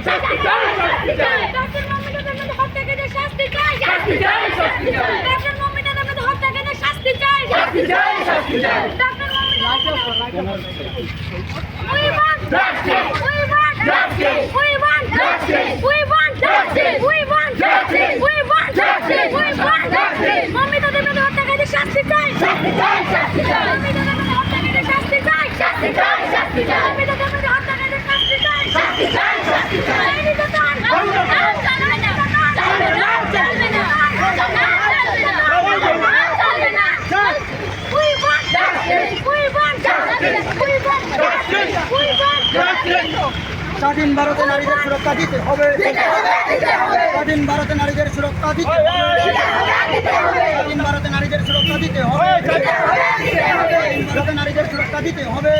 Doctor Mohammad Ahmed হত্যাকারীদের শাস্তি চাই। ডক্টর মোহাম্মদ আহমেদ হত্যাকারীদের শাস্তি চাই। Doctor Mohammad We want justice. We want justice. We want justice. We want justice. We want justice. We want justice. We want justice. Mohammad Ahmed হত্যাকারীদের শাস্তি চাই। মোহাম্মদ আহমেদ হত্যাকারীদের শাস্তি চাই। মোহাম্মদ আহমেদ হত্যাকারীদের শাস্তি চাই। এই নির্যাতন চলবে না। চলবে না। চলবে না। চলবে না। We want justice. We want justice. We want justice. We want justice. স্বাধীন ভারতে নারীদের সুরক্ষা দিতে হবে। স্বাধীন ভারতে নারীদের সুরক্ষা দিতে হবে। স্বাধীন ভারতে নারীদের সুরক্ষা দিতে হবে। স্বাধীন ভারতে নারীদের সুরক্ষা দিতে হবে।